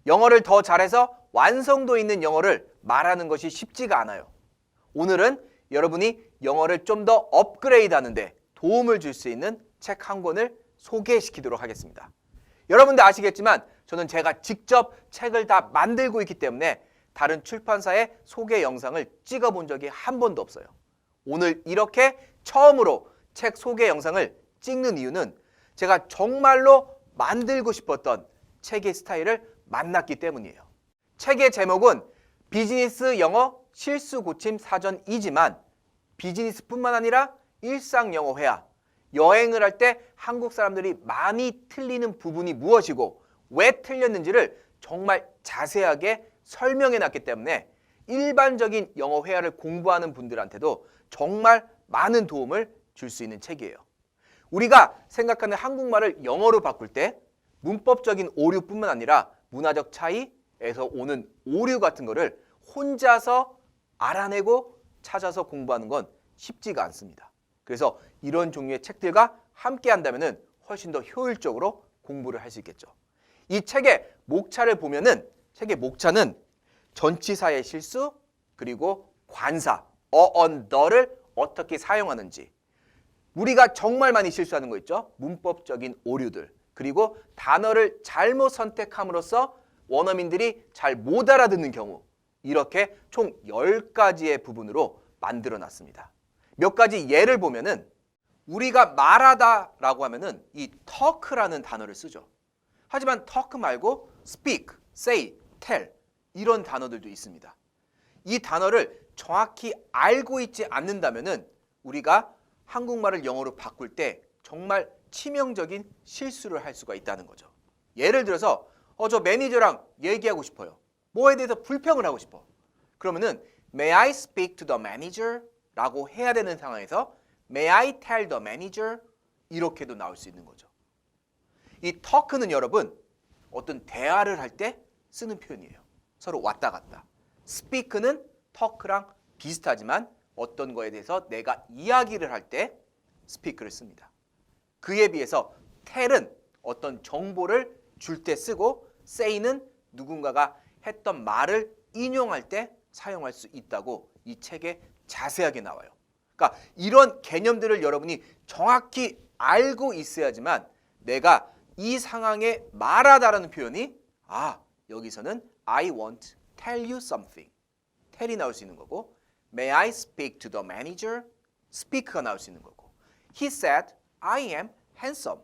영어를 더 잘해서 완성도 있는 영어를 말하는 것이 쉽지가 않아요. 오늘은 여러분이 영어를 좀 더 업그레이드 하는데 도움을 줄 수 있는 책 한 권을 소개시키도록 하겠습니다. 여러분들 아시겠지만 저는 제가 직접 책을 다 만들고 있기 때문에 다른 출판사의 소개 영상을 찍어본 적이 한 번도 없어요. 오늘 이렇게 처음으로 책 소개 영상을 찍는 이유는 제가 정말로 만들고 싶었던 책의 스타일을 만났기 때문이에요. 책의 제목은 비즈니스 영어 실수 고침 사전이지만 비즈니스뿐만 아니라 일상 영어 회화, 여행을 할 때 한국 사람들이 많이 틀리는 부분이 무엇이고 왜 틀렸는지를 정말 자세하게 설명해 놨기 때문에 일반적인 영어 회화를 공부하는 분들한테도 정말 많은 도움을 줄 수 있는 책이에요. 우리가 생각하는 한국말을 영어로 바꿀 때 문법적인 오류뿐만 아니라 문화적 차이에서 오는 오류 같은 거를 혼자서 알아내고 찾아서 공부하는 건 쉽지가 않습니다. 그래서 이런 종류의 책들과 함께 한다면 훨씬 더 효율적으로 공부를 할 수 있겠죠. 이 책의 목차를 보면은 책의 목차는 전치사의 실수 그리고 관사, 어언, 더를 어떻게 사용하는지 우리가 정말 많이 실수하는 거 있죠. 문법적인 오류들 그리고 단어를 잘못 선택함으로써 원어민들이 잘 못 알아듣는 경우 이렇게 총 10가지의 부분으로 만들어 놨습니다. 몇 가지 예를 보면은 우리가 말하다라고 하면은 이 talk라는 단어를 쓰죠. 하지만 talk 말고 speak, say, tell 이런 단어들도 있습니다. 이 단어를 정확히 알고 있지 않는다면은 우리가 한국말을 영어로 바꿀 때 정말 치명적인 실수를 할 수가 있다는 거죠. 예를 들어서 저 매니저랑 얘기하고 싶어요. 뭐에 대해서 불평을 하고 싶어. 그러면은 May I speak to the manager? 라고 해야 되는 상황에서 May I tell the manager? 이렇게도 나올 수 있는 거죠. 이 talk는 여러분 어떤 대화를 할 때 쓰는 표현이에요. 서로 왔다 갔다. speak는 talk랑 비슷하지만 어떤 거에 대해서 내가 이야기를 할 때 speak를 씁니다. 그에 비해서 tell은 어떤 정보를 줄 때 쓰고 say는 누군가가 했던 말을 인용할 때 사용할 수 있다고 이 책에 자세하게 나와요. 그러니까 이런 개념들을 여러분이 정확히 알고 있어야지만 내가 이 상황에 말하다라는 표현이 여기서는 I want to tell you something. tell이 나올 수 있는 거고 May I speak to the manager? speak가 나올 수 있는 거고 He said I am handsome.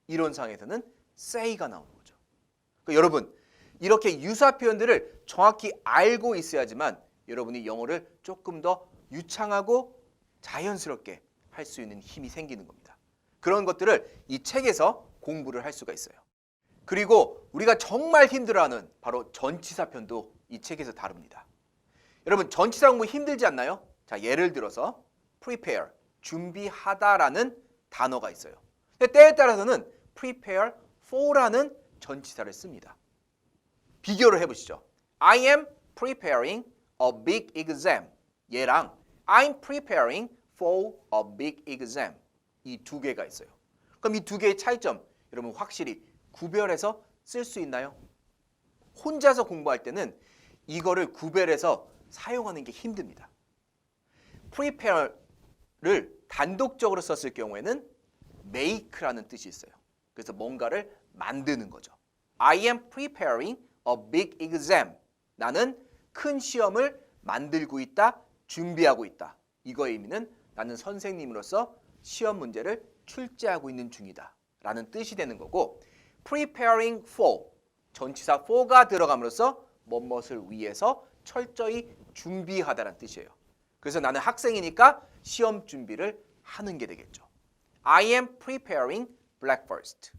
이런 상황에서는 say가 나오는 거죠. 그러니까 여러분 이렇게 유사 표현들을 정확히 알고 있어야지만 여러분이 영어를 조금 더 유창하고 자연스럽게 할 수 있는 힘이 생기는 겁니다. 그런 것들을 이 책에서 공부를 할 수가 있어요. 그리고 우리가 정말 힘들어하는 바로 전치사 편도 이 책에서 다룹니다. 여러분 전치사 공부 힘들지 않나요? 자, 예를 들어서 prepare, 준비하다라는 단어가 있어요. 근데 때에 따라서는 prepare for라는 전치사를 씁니다. 비교를 해보시죠. I am preparing a big exam. 얘랑 I'm preparing for a big exam. 이 두 개가 있어요. 그럼 이 두 개의 차이점 여러분 확실히 구별해서 쓸 수 있나요? 혼자서 공부할 때는 이거를 구별해서 사용하는 게 힘듭니다. prepare를 단독적으로 썼을 경우에는 make라는 뜻이 있어요. 그래서 뭔가를 만드는 거죠. I am preparing a big exam. 나는 큰 시험을 만들고 있다, 준비하고 있다. 이거의 의미는 나는 선생님으로서 시험 문제를 출제하고 있는 중이다 라는 뜻이 되는 거고 preparing for, 전치사 for가 들어감으로써 무엇을 위해서 철저히 준비하다라는 뜻이에요. 그래서 나는 학생이니까 시험 준비를 하는 게 되겠죠. I am preparing breakfast.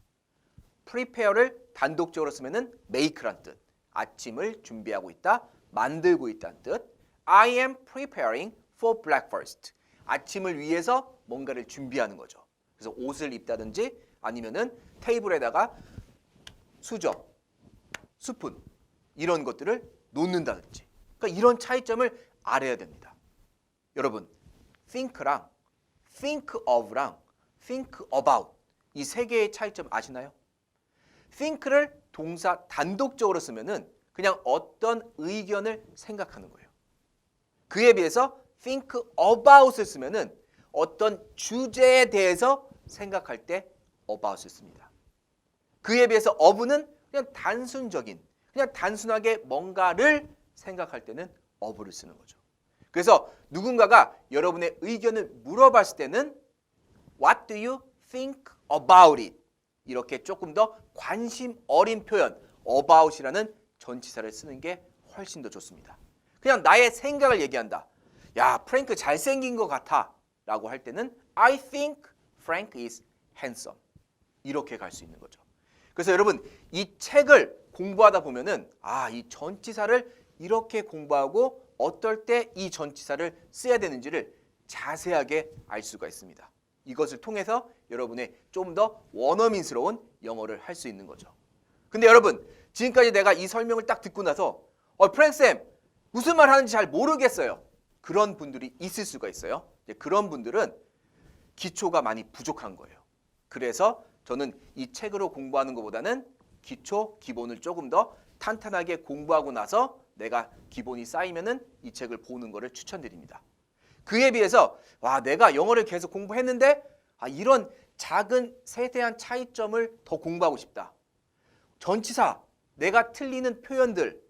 prepare를 단독적으로 쓰면은 make란 뜻. 아침을 준비하고 있다, 만들고 있다는 뜻. I am preparing for breakfast. 아침을 위해서 뭔가를 준비하는 거죠. 그래서 옷을 입다든지 아니면은 테이블에다가 수저, 스푼 이런 것들을 놓는다든지. 그러니까 이런 차이점을 알아야 됩니다. 여러분, think랑 think of랑 think about 이 세 개의 차이점 아시나요? think를 동사 단독적으로 쓰면은 그냥 어떤 의견을 생각하는 거예요. 그에 비해서 think about을 쓰면은 어떤 주제에 대해서 생각할 때 about을 씁니다. 그에 비해서 of는 그냥 그냥 단순하게 뭔가를 생각할 때는 of를 쓰는 거죠. 그래서 누군가가 여러분의 의견을 물어봤을 때는 What do you think about it? 이렇게 조금 더 관심 어린 표현 about이라는 전치사를 쓰는 게 훨씬 더 좋습니다. 그냥 나의 생각을 얘기한다. 야, 프랭크 잘생긴 것 같아 라고 할 때는 I think Frank is handsome. 이렇게 갈 수 있는 거죠. 그래서 여러분 이 책을 공부하다 보면은 이 전치사를 이렇게 공부하고 어떨 때 이 전치사를 써야 되는지를 자세하게 알 수가 있습니다. 이것을 통해서 여러분의 좀 더 원어민스러운 영어를 할 수 있는 거죠. 근데 여러분 지금까지 내가 이 설명을 딱 듣고 나서 프랭크쌤 무슨 말 하는지 잘 모르겠어요. 그런 분들이 있을 수가 있어요. 그런 분들은 기초가 많이 부족한 거예요. 그래서 저는 이 책으로 공부하는 것보다는 기본을 조금 더 탄탄하게 공부하고 나서 내가 기본이 쌓이면은 이 책을 보는 것을 추천드립니다. 그에 비해서 내가 영어를 계속 공부했는데 이런 작은 세대한 차이점을 더 공부하고 싶다. 전치사, 내가 틀리는 표현들,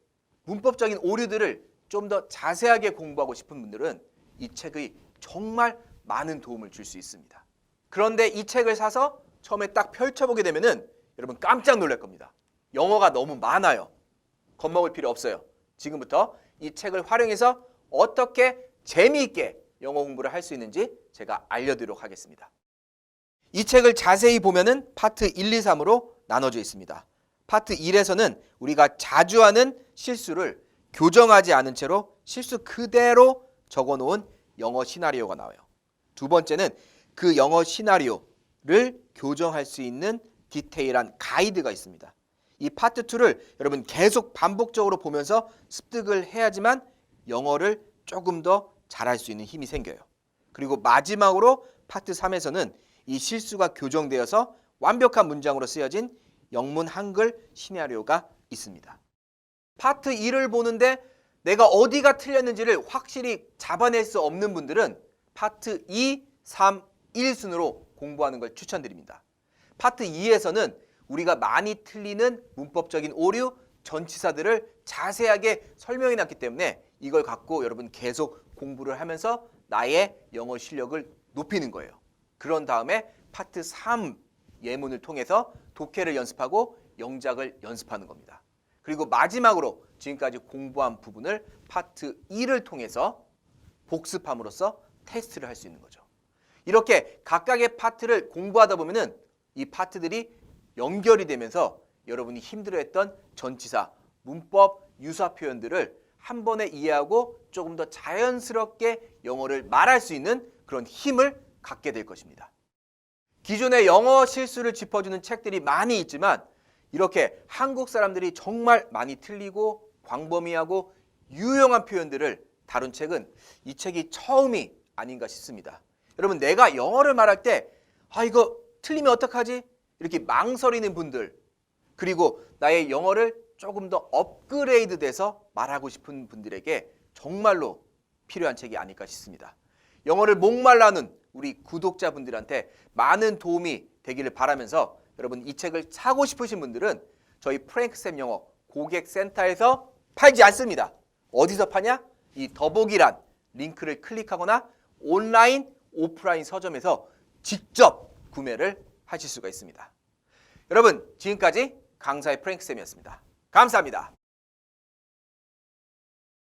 문법적인 오류들을 좀 더 자세하게 공부하고 싶은 분들은 이 책이 정말 많은 도움을 줄 수 있습니다. 그런데 이 책을 사서 처음에 딱 펼쳐보게 되면은 여러분 깜짝 놀랄 겁니다. 영어가 너무 많아요. 겁먹을 필요 없어요. 지금부터 이 책을 활용해서 어떻게 재미있게 영어 공부를 할 수 있는지 제가 알려드리도록 하겠습니다. 이 책을 자세히 보면은 파트 1, 2, 3으로 나눠져 있습니다. 파트 1에서는 우리가 자주 하는 실수를 교정하지 않은 채로 실수 그대로 적어놓은 영어 시나리오가 나와요. 두 번째는 그 영어 시나리오를 교정할 수 있는 디테일한 가이드가 있습니다. 이 파트 2를 여러분 계속 반복적으로 보면서 습득을 해야지만 영어를 조금 더 잘할 수 있는 힘이 생겨요. 그리고 마지막으로 파트 3에서는 이 실수가 교정되어서 완벽한 문장으로 쓰여진 영문 한글 시나리오가 있습니다. 파트 2를 보는데 내가 어디가 틀렸는지를 확실히 잡아낼 수 없는 분들은 파트 2, 3, 1 순으로 공부하는 걸 추천드립니다. 파트 2에서는 우리가 많이 틀리는 문법적인 오류, 전치사들을 자세하게 설명해 놨기 때문에 이걸 갖고 여러분 계속 공부를 하면서 나의 영어 실력을 높이는 거예요. 그런 다음에 파트 3 예문을 통해서 독해를 연습하고 영작을 연습하는 겁니다. 그리고 마지막으로 지금까지 공부한 부분을 파트 2를 통해서 복습함으로써 테스트를 할 수 있는 거죠. 이렇게 각각의 파트를 공부하다 보면은 이 파트들이 연결이 되면서 여러분이 힘들어했던 전치사, 문법, 유사 표현들을 한 번에 이해하고 조금 더 자연스럽게 영어를 말할 수 있는 그런 힘을 갖게 될 것입니다. 기존의 영어 실수를 짚어주는 책들이 많이 있지만 이렇게 한국 사람들이 정말 많이 틀리고 광범위하고 유용한 표현들을 다룬 책은 이 책이 처음이 아닌가 싶습니다. 여러분 내가 영어를 말할 때 이거 틀리면 어떡하지? 이렇게 망설이는 분들 그리고 나의 영어를 조금 더 업그레이드 돼서 말하고 싶은 분들에게 정말로 필요한 책이 아닐까 싶습니다. 영어를 목말라는 우리 구독자분들한테 많은 도움이 되기를 바라면서 여러분 이 책을 사고 싶으신 분들은 저희 프랭크쌤 영어 고객센터에서 팔지 않습니다. 어디서 파냐? 이 더보기란 링크를 클릭하거나 온라인, 오프라인 서점에서 직접 구매를 하실 수가 있습니다. 여러분 지금까지 강사의 프랭크쌤이었습니다. 감사합니다.